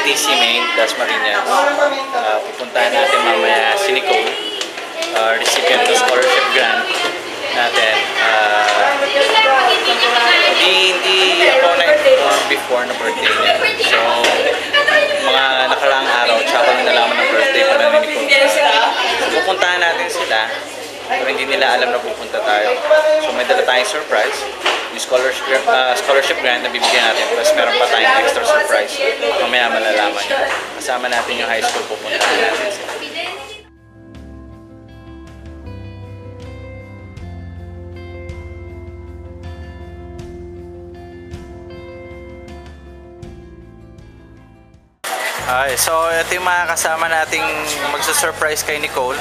PTC Main, Dasmariñas. Pupuntahan natin mamaya si Nicole, recipient of scholarship grant natin. Hindi ako na-inform before na birthday niya. So, mga nakaraang araw, tsaka ko nalaman ng birthday pa na ni Nicole. Pupuntahan natin sila, pero hindi nila alam na pupunta tayo. So, may dala tayong surprise. Yung scholarship grant na bibigyan natin. Plus, meron pa tayong extra surprise. Mamaya malalaman nyo. Kasama natin yung high school, pupuntahan natin sila. Okay, so ito yung mga kasama nating magsusurprise kay Nicole.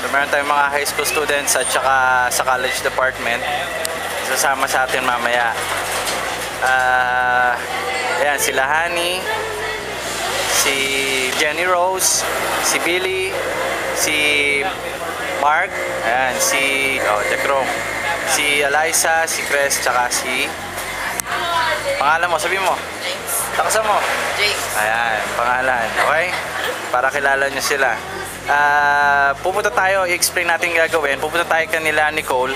So meron tayong mga high school students at saka sa college department. Sasama sa atin mamaya. Ayan, sila Honey, si Jenny Rose, si Billy, si Mark, ayan, si Jack Rome, si Eliza, si Chris, tsaka si pangalan mo, sabi mo. Takasan mo. Jake. Ayan, pangalan. Okay? Para kilala nyo sila. Pupunta tayo, i-explain natin gagawin. Pupunta tayo kanila, Nicole.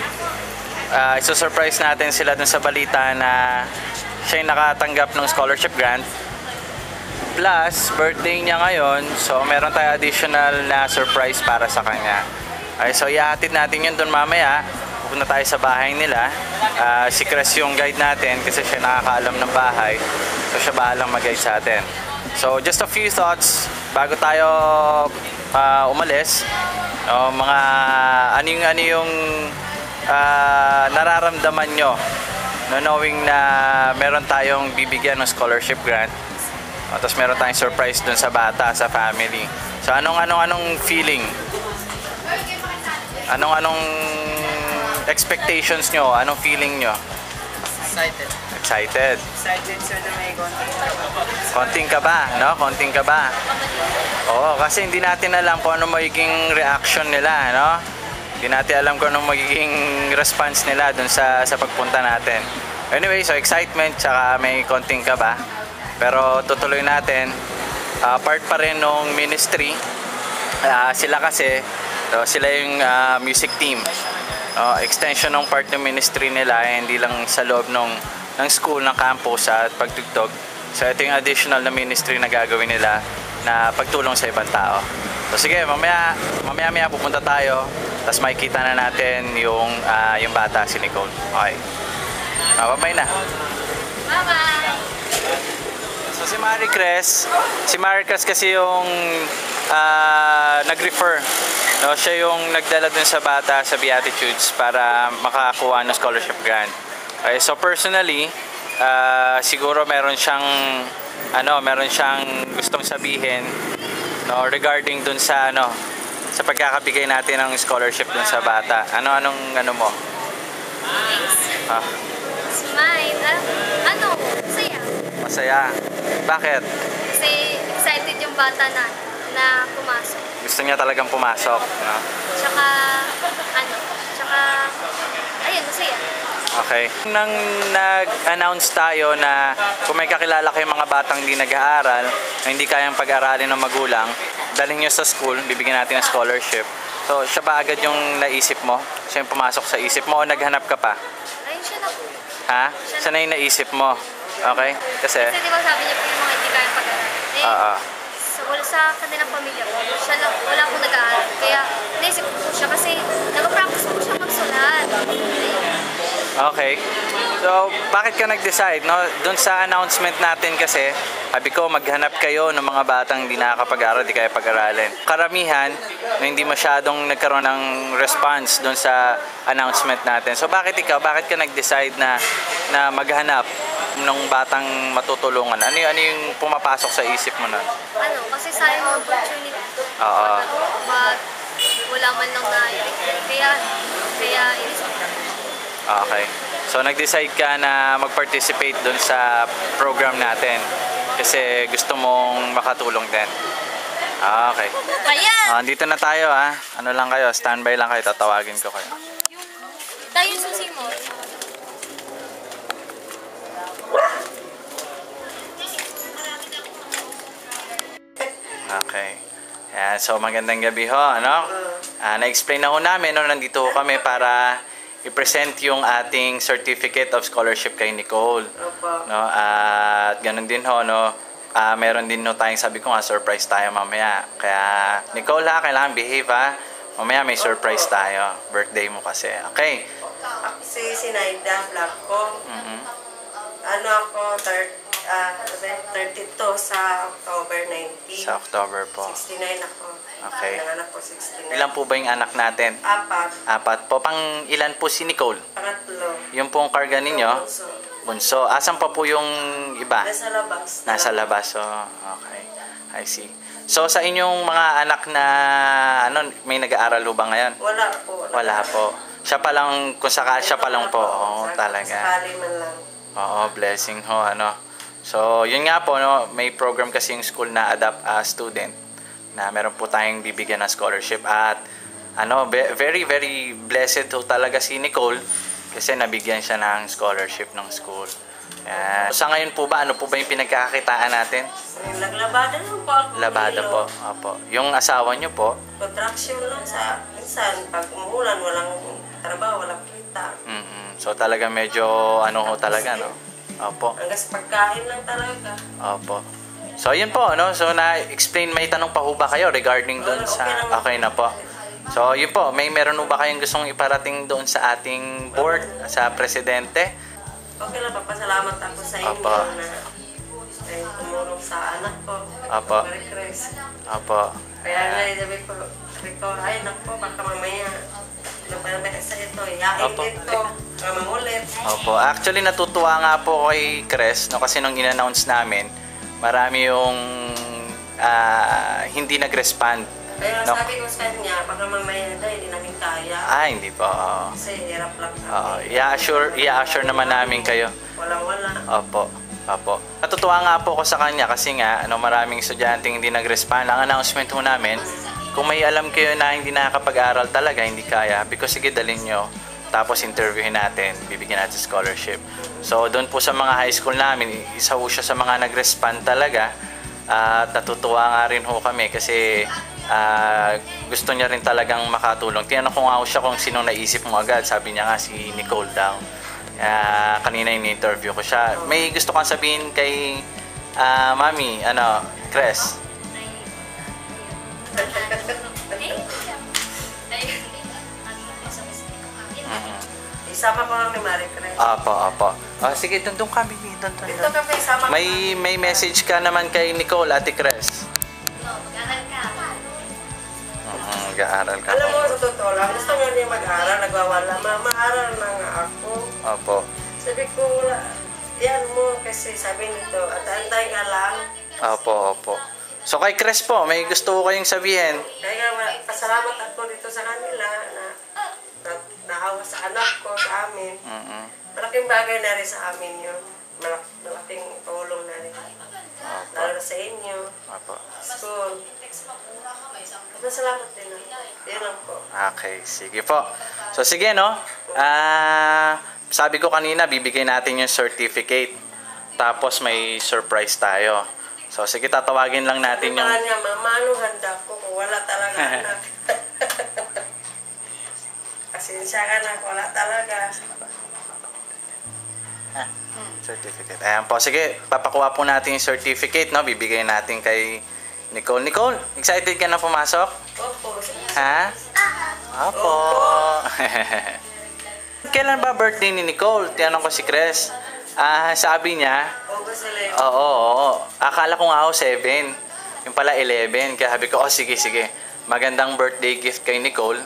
Iso-surprise natin sila dun sa balita na siya yung nakatanggap ng scholarship grant. Plus, birthday niya ngayon. So, meron tayo additional na surprise para sa kanya. Okay, so, ihahatid natin yun dun mamaya. Pupunta tayo sa bahay nila. Si Chris yung guide natin kasi siya nakakaalam ng bahay. So siya bahalang mag-guide sa atin. So just a few thoughts bago tayo umalis. Mga ano yung nararamdaman nyo knowing na meron tayong bibigyan ng scholarship grant. Tapos meron tayong surprise dun sa bata, sa family. So anong feeling? Anong expectations nyo? Anong feeling nyo? Excited. Excited. Excited sir na may Konting kaba, no? Konting kaba. Oo, kasi hindi natin alam kung ano magiging reaction nila, no? Hindi natin alam kung ano magiging response nila dun sa pagpunta natin. Anyway, so excitement, tsaka may konting kaba. Pero tutuloy natin. Part pa rin ng ministry. Sila kasi, so, sila yung music team. Extension ng part ng ministry nila, hindi lang sa loob ng school, ng campus at pagtugtog. So ito yung additional na ministry na gagawin nila na pagtulong sa ibang tao. So sige, mamaya pupunta tayo, tapos makikita na natin yung bata, si Nicole. Okay. Bye-bye na. Bye-bye. So si Marie Chris kasi yung nag-refer. No, siya yung nagdala dun sa bata sa Beatitudes para makakuha ng scholarship grant. Okay, so personally, siguro meron siyang gustong sabihin, no, regarding dun sa sa pagkakabigay natin ng scholarship dun sa bata. Anong mo? Smile. Masaya. Masaya. Bakit? Kasi excited yung bata na pumasok. Gusto niya talagang pumasok, no? Tsaka ayun, masaya. Okay. Nang nag-announce tayo na kung may kakilala kayong mga batang hindi nag-aaral, na hindi kayang pag-aralin ng magulang, dalhin nyo sa school, bibigyan natin ng scholarship. So, siya ba agad yung naisip mo? Siya yung pumasok sa isip mo o naghanap ka pa? Ayun, siya na po. Ha? Siya na yung naisip mo. Okay? Kasi di ba sabi niya po yung mga hindi kayang pag-aaral? Sa kanilang pamilya ko, siya lang, wala akong nag-aaral. Kaya naisip ko siya kasi nag-practice po siya magsulat. Okay. So, bakit ka nag-decide? No? Doon sa announcement natin kasi, sabi ko, maghanap kayo ng mga batang hindi nakakapag-aral, di kaya pag-aralin. Karamihan, no, hindi masyadong nagkaroon ng response doon sa announcement natin. So, bakit ka nag-decide na maghanap ng batang matutulungan? Ano yung pumapasok sa isip mo nun? Kasi sayang ang opportunity. Oo. But wala man lang na kaya inisip ko. Okay. So, nag-decide ka na mag-participate dun sa program natin kasi gusto mong makatulong din. Okay. Ayan! Dito na tayo, ha. Ano lang kayo, standby lang kayo, tatawagin ko kayo. Tayo susi mo. Okay. Ayan, so magandang gabi ho, ano? Na-explain na ho namin, no, nandito ho kami para i-present yung ating Certificate of Scholarship kay Nicole. Opo. No, at ganun din ho, no, meron din no tayong, sabi ko nga, surprise tayo mamaya. Kaya, Nicole ha, kailangan behave ha. Mamaya may surprise tayo. Birthday mo kasi. Okay. Si Naida, vlog ko. Ano ako, 32 sa October 19. Sa October po. 69 ako. Okay. Nanganak ko 69. Ilan po ba yung anak natin? 4. 4 po. Pang ilan po si Nicole? Pangatlo. Yung pong karga ninyo? Bunso. Bunso. Asan pa po yung iba? Nasa labas. Nasa labas. So, okay. I see. So, sa inyong mga anak na, ano, may nag-aaral ho ba ngayon? Wala po. Wala po. Siya pa lang, kung saka, siya pa lang po. Oo, talaga. Sakali man lang. Oo, blessing ho, ano. So, yun nga po, no, may program kasi yung school na Adapt a Student na meron po tayong bibigyan ng scholarship at ano, very, very blessed ho talaga si Nicole kasi nabigyan siya ng scholarship ng school. Yan. Sa ngayon po ba, ano po ba yung pinagkakakitaan natin? Naglabada lang po ako. Labada po. Opo. Yung asawa niyo po? Contraction lang sa minsan. Pag umuulan, walang trabaho, walang kita. So talaga medyo ano ho talaga, no? Opo. Hanggang sa pagkain lang talaga. Opo. So yun po, no? So na-explain, may tanong pa ho ba kayo regarding doon sa... Okay na po. So yun po, meron ho ba kayong gustong iparating doon sa ating board, sa presidente? Okay lang, papasalamat ako sa inyo Opo. na tumulong sa anak ko. Opo. Merry Christmas. Opo. Kaya nga, sabi ko, ay naku, baka mamaya, napalabay sa ito, yain Opo. dito, mangulit. Opo. Actually, natutuwa nga po kay Cres, no? Kasi nung in-announce namin, marami yung hindi nag-respond. Kaya No? sabi ko sa kanya, baka mamaya na, hindi namin kaya. Hindi po. Kasi hirap lang Oo. kami. I-assure naman namin kayo. Walang-wala. Opo. Opo. Natutuwa nga po ko sa kanya kasi nga maraming estudyante hindi nag-respond. Ang announcement ho namin, kung may alam kayo na hindi nakakapag-aral talaga, hindi kaya, because sige, dalhin nyo. Tapos interviewin natin, bibigyan natin scholarship. So doon po sa mga high school namin, isa ho siya sa mga nag-respond talaga. At natutuwa nga rin ho kami kasi gusto niya rin talagang makatulong. Tinanong ko nga ho siya kung sinong naisip mo agad. Sabi niya nga si Nicole daw. Kanina yung interview ko siya. May gusto kang sabihin kay Mami, Cres? Isama ko lang ni Marie Cres. Opo. Sige, doon ka, baby. Doon. Dito kami, isama ko. May message ka naman kay Nicole, Ate Cres. Mag-aral ka. Mag-aaral ka. Alam mo, sa totoo lang, gusto nga niya mag-aral, nagwawala. Maaral na nga ako. Opo. Sabi ko, yan mo, kasi sabi nito, at antay ka lang. Opo. So kay Cres po, may gusto ko kayong sabihin. Kaya pasalamat ako dito sa kanila na naawa sa anak ko, sa amin. Malaking bagay na rin sa amin yun. Malaking tulong na rin. Lalo na sa inyo. Opo. School. Masalamat din ako. Yan lang po. Okay, sige po. So sige, no? Sabi ko kanina, bibigay natin yung certificate. Tapos may surprise tayo. So sige, tatawagin lang natin yung... Sabi niya, Mama, anong handa ko kung wala talaga anak? Pasensya ka na, wala talaga. Certificate. Ayan po. Sige, papakuha po natin yung certificate, no? Bibigay natin kay Nicole. Nicole, excited ka na pumasok? Opo. Ha? Opo. Kailan ba birthday ni Nicole? Tinanong ko si Cres. Sabi niya, August 11. oo. Akala ko nga ako 7. Yung pala 11. Kaya sabi ko, sige. Magandang birthday gift kay Nicole.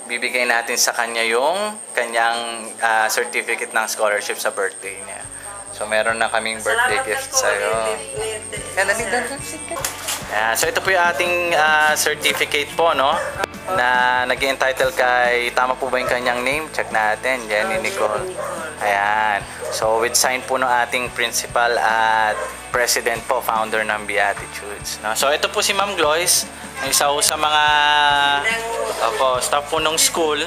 Bibigay natin sa kanya yung kanyang certificate ng scholarship sa birthday niya. So, meron na kaming birthday gift sa'yo. So, ito po yung ating certificate po, no? Na nag-entitle kay, tama po ba yung kanyang name? Check natin, Jenny Nicole. Ayan. So, with sign po ng ating principal at president po, founder ng Beatitudes. No? So, ito po si Ma'am Glois, isa po sa mga staff po ng school,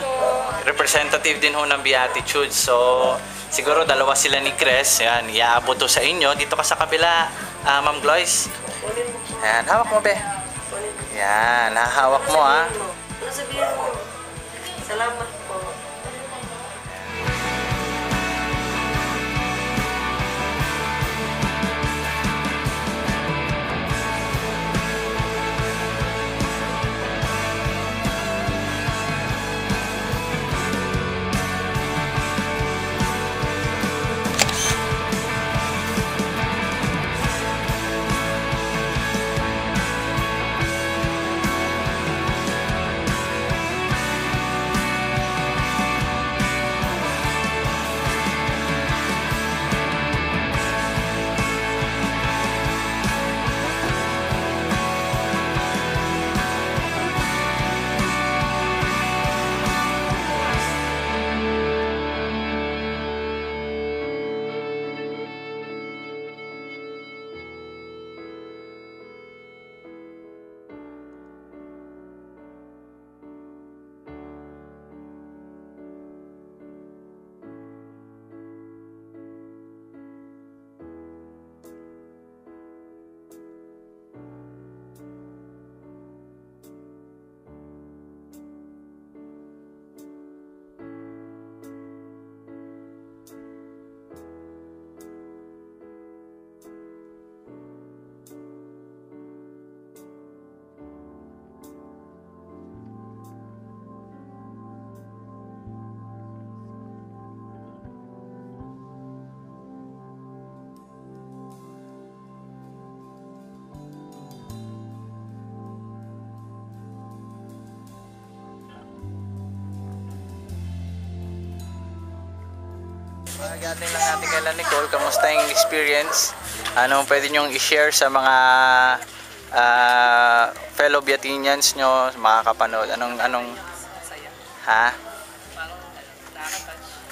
representative din ho ng Beatitudes. So, siguro dalawa sila ni Cres. Ayan, iaabot to sa inyo. Dito ka sa kabila, Ma'am Glois. Ayan, hawak mo, be. Yan, nahahawak mo ha. Ano sabihin mo? Salamat po. Magating lang natin kay Nicole, kamusta yung experience? Anong pwede nyong i-share sa mga fellow Biatinians nyo, mga kapanood? Anong ha?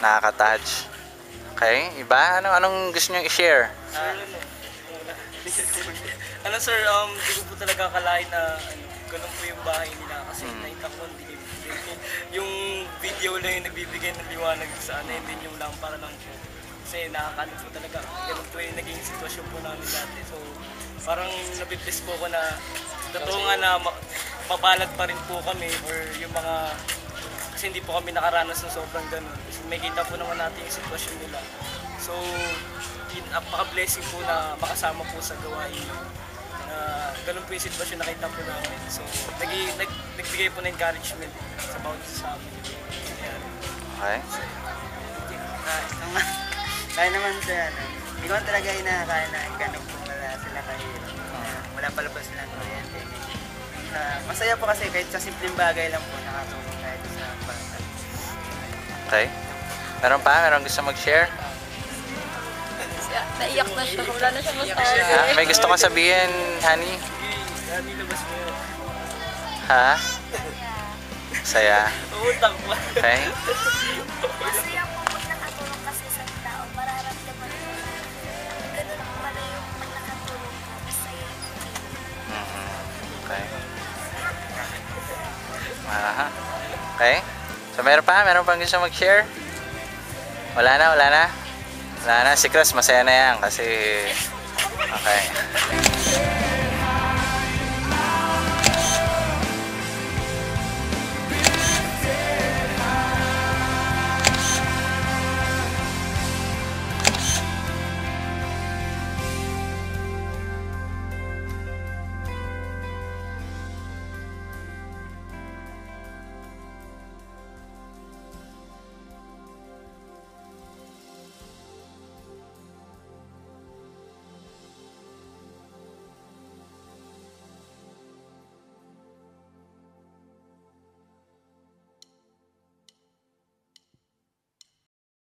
Nakaka-touch. Okay, iba? Anong gusto nyong i-share? Ano sir, di ko po talaga akalain na ganun po yung bahay nila kasi nakita ko yung video lang yung nagbibigay ng liwanag sa ano, hindi yung lampara lang po. Kasi nakakano po talaga, ganun po yung naging sitwasyon po namin dati. So parang nabibless po ko na totoo nga na mabalad pa rin po kami or yung mga, kasi hindi po kami nakaranas ng sobrang ganun. Kasi may kita po naman natin yung sitwasyon nila. So napaka-blessing po na makasama po sa gawain na ganun po yung sitwasyon na nakita po namin. So nagbigay po na encouragement sa bawat isa sa amin. Ayan. Okay. Kaya naman sa ano, hindi ko talaga inakakaya na ganun po wala sila kahirap. Wala palabas sila ng kuryente. Masaya po kasi kahit sa simpleng bagay lang po nakatulong kahit sa bata. Okay. Meron pa? Meron gusto mag-share? Naiyak na siya. Wala na siya masabi. May gusto ka sabihin, honey? Hindi labas mo yun. Ha? Saya. Utang po. Okay. Masaya po pag nakatulong kasi sa tao. Mararamdaman mo. Ganun pala yung pag nakatulong ka. Masaya yung Okay. Aha. Okay. So meron pa? Meron pang gusto mag-share? Wala na, wala na? Wala na. Si Chris masaya na yan kasi okay.